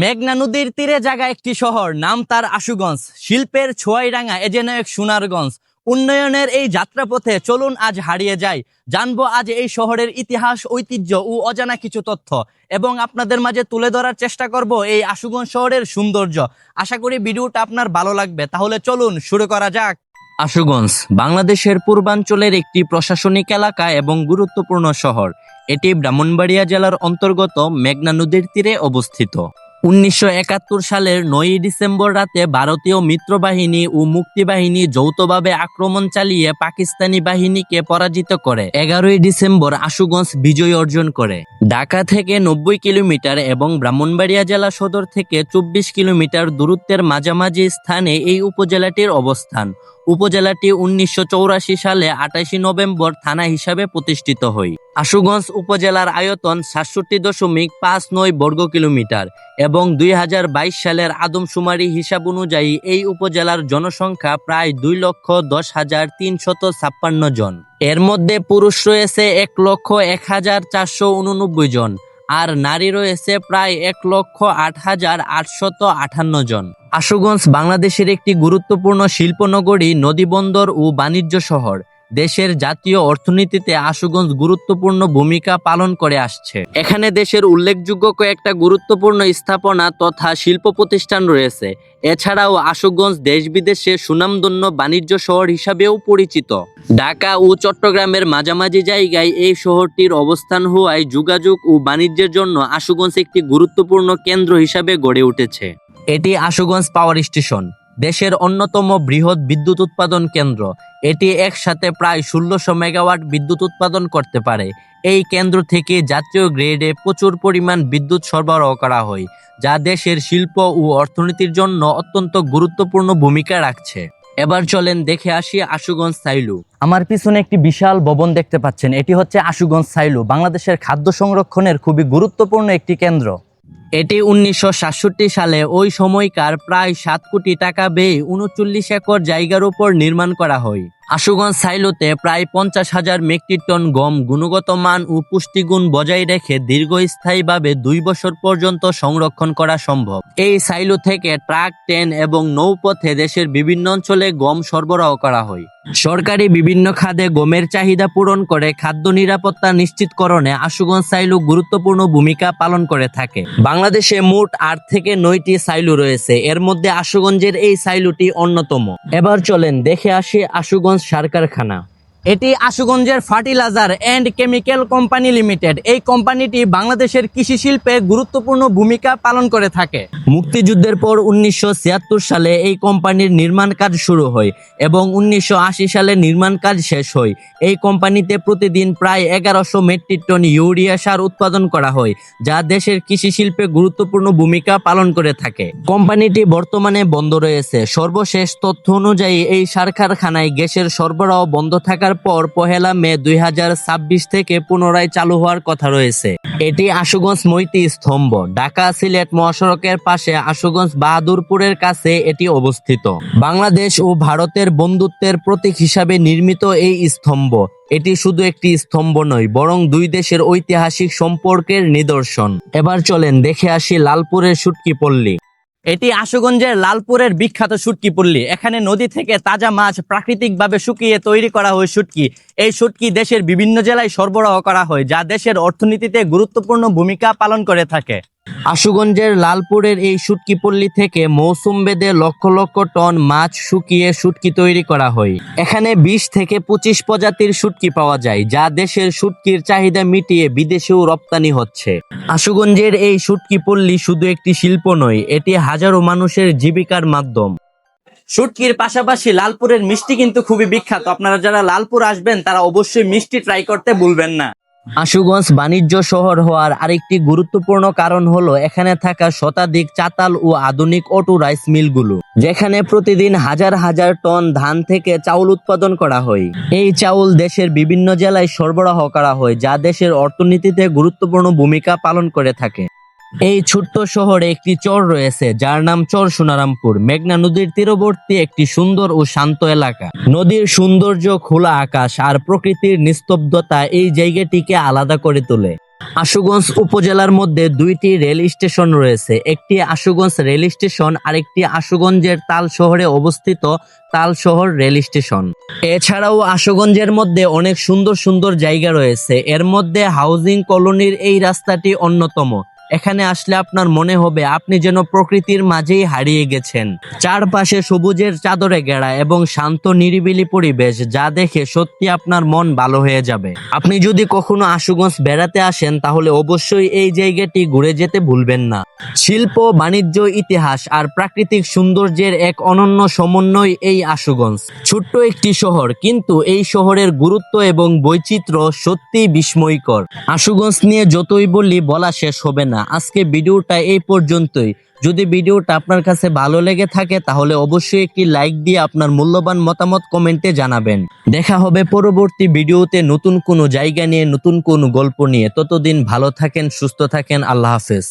মেঘনা নদীর তীরে জায়গা একটি শহর, নাম তার আশুগঞ্জ। শিল্পের ছোঁয়ায় রাঙা এ যেন এক সোনারগঞ্জ। উন্নয়নের এই যাত্রাপথে চলুন আজ হারিয়ে যাই। জানবো আজ এই শহরের ইতিহাস, ঐতিহ্য ও অজানা কিছু তথ্য, এবং আপনাদের মাঝে তুলে ধরার চেষ্টা করব এই আশুগঞ্জ শহরের সৌন্দর্য। আশা করি ভিডিওটা আপনার ভালো লাগবে। তাহলে চলুন শুরু করা যাক। আশুগঞ্জ বাংলাদেশের পূর্বাঞ্চলের একটি প্রশাসনিক এলাকা এবং গুরুত্বপূর্ণ শহর। এটি ব্রাহ্মণবাড়িয়া জেলার অন্তর্গত মেঘনা নদীর তীরে অবস্থিত। 1971 সালের 9 ডিসেম্বর রাতে ভারতীয় মিত্রবাহিনী ও মুক্তিবাহিনী যৌথভাবে আক্রমণ চালিয়ে পাকিস্তানি বাহিনীকে পরাজিত করে 11 ডিসেম্বর আশুগঞ্জ বিজয় অর্জন করে। ঢাকা থেকে 90 কিলোমিটার এবং ব্রাহ্মণবাড়িয়া জেলা সদর থেকে 24 কিলোমিটার দূরত্বের মাঝামাঝি স্থানে এই উপজেলাটির অবস্থান। উপজেলাটি 1984 সালে 28 নভেম্বর থানা হিসাবে প্রতিষ্ঠিত হয়। আশুগঞ্জ উপজেলার আয়তন 67.59 বর্গ কিলোমিটার এবং 2022 সালের আদমশুমারি হিসাব অনুযায়ী এই উপজেলার জনসংখ্যা প্রায় 2,10,356 জন। এর মধ্যে পুরুষ রয়েছে 1,01,489 জন আর নারী রয়েছে প্রায় 1,08,858 জন। আশুগঞ্জ বাংলাদেশের একটি গুরুত্বপূর্ণ শিল্পনগরী, নদীবন্দর ও বাণিজ্য শহর। দেশের জাতীয় অর্থনীতিতে আশুগঞ্জ গুরুত্বপূর্ণ ভূমিকা পালন করে আসছে। এখানে দেশের উল্লেখযোগ্য কয়েকটা গুরুত্বপূর্ণ স্থাপনা তথা শিল্প প্রতিষ্ঠান রয়েছে। এছাড়াও আশুগঞ্জ দেশ বিদেশে সুনামধন্য বাণিজ্য শহর হিসাবেও পরিচিত। ঢাকা ও চট্টগ্রামের মাঝামাঝি জায়গায় এই শহরটির অবস্থান হওয়ায় যোগাযোগ ও বাণিজ্যের জন্য আশুগঞ্জ একটি গুরুত্বপূর্ণ কেন্দ্র হিসাবে গড়ে উঠেছে। এটি আশুগঞ্জ পাওয়ার স্টেশন, দেশের অন্যতম বৃহৎ বিদ্যুৎ উৎপাদন কেন্দ্র। এটি একসাথে প্রায় 1600 মেগাওয়াট বিদ্যুৎ উৎপাদন করতে পারে। এই কেন্দ্র থেকে জাতীয় গ্রিডে প্রচুর পরিমাণ বিদ্যুৎ সরবরাহ করা হয়, যা দেশের শিল্প ও অর্থনীতির জন্য অত্যন্ত গুরুত্বপূর্ণ ভূমিকা রাখছে। এবার চলেন দেখে আসি আশুগঞ্জ সাইলু। আমার পিছনে একটি বিশাল ভবন দেখতে পাচ্ছেন, এটি হচ্ছে আশুগঞ্জ সাইলু, বাংলাদেশের খাদ্য সংরক্ষণের খুবই গুরুত্বপূর্ণ একটি কেন্দ্র। এটি 1967 সালে ওই সময়কার প্রায় 7 কোটি টাকা ব্যয়ে 39 একর জায়গার উপর নির্মাণ করা হয়। আশুগঞ্জ সাইলোতে প্রায় 50,000 মেট্রিক টন গম গুণগত মান ও পুষ্টিগুণ বজায় রেখে দীর্ঘস্থায়ীভাবে 2 বছর পর্যন্ত সংরক্ষণ করা সম্ভব। এই সাইলো থেকে ট্রাক, ট্রেন এবং নৌপথে দেশের বিভিন্ন অঞ্চলে গম সরবরাহ করা হয়। সরকারি বিভিন্ন খাতে গমের চাহিদা পূরণ করে খাদ্য নিরাপত্তা নিশ্চিতকরণে আশুগঞ্জ সাইলো গুরুত্বপূর্ণ ভূমিকা পালন করে থাকে। বাংলাদেশে মোট 8 থেকে 9টি সাইলো রয়েছে, এর মধ্যে আশুগঞ্জের এই সাইলোটি অন্যতম। এবার চলেন দেখে আসি আশুগঞ্জ সার কারখানা। এটি আশুগঞ্জের fertilizer and chemical company limited. এই কোম্পানিটি বাংলাদেশের কৃষি শিল্পে গুরুত্বপূর্ণ ভূমিকা পালন করে থাকে। মুক্তিযুদ্ধের পর 1976 সালে এই কোম্পানির নির্মাণ কাজ শুরু হয় এবং 1980 সালে নির্মাণ কাজ শেষ হয়। এই কোম্পানিতে প্রতিদিন প্রায় 1100 মেট্রিক টন ইউরিয়া সার উৎপাদন করা হয়, যা দেশের কৃষি শিল্পে গুরুত্বপূর্ণ ভূমিকা পালন করে থাকে। কোম্পানিটি বর্তমানে বন্ধ রয়েছে। সর্বশেষ তথ্য অনুযায়ী এই সার কারখানায় গ্যাসের সরবরাহ বন্ধ থাকার পর 1 মে 2026 থেকে পুনরায় চালু হওয়ার কথা রয়েছে। এটি আশুগঞ্জ মৈত্রী স্তম্ভ। ঢাকা সিলেট মহাসড়কের পাশে আশুগঞ্জ বাহাদুরপুরের কাছে এটি অবস্থিত। বাংলাদেশ ও ভারতের বন্ধুত্বের প্রতীক হিসাবে নির্মিত এই স্তম্ভ এটি শুধু একটি স্তম্ভ নয়, বরং দুই দেশের ঐতিহাসিক সম্পর্কের নিদর্শন। এবার চলেন দেখে আসি লালপুরের শুটকি পল্লী। এটি আশুগঞ্জের লালপুরের বিখ্যাত শুটকি পল্লী। এখানে নদী থেকে তাজা মাছ প্রাকৃতিকভাবে শুকিয়ে তৈরি করা হয় শুটকি। এই শুটকি দেশের বিভিন্ন জেলায় সরবরাহ করা হয়, যা দেশের অর্থনীতিতে গুরুত্বপূর্ণ ভূমিকা পালন করে থাকে। আশুগঞ্জের লালপুরের এই শুটকি পল্লী থেকে মৌসুম ভেদে লক্ষ লক্ষ টন মাছ শুকিয়ে শুটকি তৈরি করা হয়। এখানে 20 থেকে 25 প্রজাতির শুটকি পাওয়া যায়, যা দেশের শুটকির চাহিদা মিটিয়ে বিদেশেও রপ্তানি হচ্ছে। আশুগঞ্জের এই শুটকি পল্লী শুধু একটি শিল্প নয়, এটি হাজারো মানুষের জীবিকার মাধ্যম। শুটকির পাশাপাশি লালপুরের মিষ্টি কিন্তু খুবই বিখ্যাত। আপনারা যারা লালপুর আসবেন তারা অবশ্যই মিষ্টি ট্রাই করতে ভুলবেন না। আশুগঞ্জ বাণিজ্য শহর হওয়ার আরেকটি গুরুত্বপূর্ণ কারণ হলো এখানে থাকা শতাধিক চাতাল ও আধুনিক অটো রাইস মিলগুলো, যেখানে প্রতিদিন হাজার হাজার টন ধান থেকে চাউল উৎপাদন করা হয়। এই চাউল দেশের বিভিন্ন জেলায় সরবরাহ করা হয়, যা দেশের অর্থনীতিতে গুরুত্বপূর্ণ ভূমিকা পালন করে থাকে। এই ছোট্ট শহরে একটি চর রয়েছে, যার নাম চর সোনারামপুর। মেঘনা নদীর তীরবর্তী একটি সুন্দর ও শান্ত এলাকা। নদীর সৌন্দর্য, খোলা আকাশ আর প্রকৃতির নিস্তব্ধতা এই জায়গাটিকে আলাদা করে তোলে। আশুগঞ্জ উপজেলার মধ্যে দুইটি রেল স্টেশন রয়েছে, একটি আশুগঞ্জ রেল স্টেশন আরেকটি আশুগঞ্জের তাল শহরে অবস্থিত তাল শহর রেল স্টেশন। এছাড়াও আশুগঞ্জের মধ্যে অনেক সুন্দর সুন্দর জায়গা রয়েছে, এর মধ্যে হাউজিং কলোনির এই রাস্তাটি অন্যতম। এখানে আসলে আপনার মনে হবে আপনি যেন প্রকৃতির মাঝেই হারিয়ে গেছেন। চারপাশে সবুজের চাদরে ঘেরা এবং শান্ত নিরিবিলি পরিবেশ, যা দেখে সত্যি আপনার মন ভালো হয়ে যাবে। আপনি যদি কখনো আশুগঞ্জ বেড়াতে আসেন তাহলে অবশ্যই এই জায়গাটি ঘুরে যেতে ভুলবেন না। শিল্প, বাণিজ্য, ইতিহাস আর প্রাকৃতিক সৌন্দর্যের এক অনন্য সমন্বয় এই আশুগঞ্জ। ছোট্ট একটি শহর, কিন্তু এই শহরের গুরুত্ব এবং বৈচিত্র্য সত্যি বিস্ময়কর। আশুগঞ্জ নিয়ে যতই বললি বলা শেষ হবে না। আজকে ভিডিওটা এই পর্যন্তই। যদি ভিডিওটা আপনার কাছে ভালো লেগে থাকে তাহলে অবশ্যই একটি লাইক দিয়ে আপনার মূল্যবান মতামত কমেন্টে জানাবেন। দেখা হবে পরবর্তী ভিডিওতে নতুন কোনো জায়গা নিয়ে, নতুন কোনো গল্প নিয়ে। ততদিন ভালো থাকেন, সুস্থ থাকেন। আল্লাহ হাফেজ।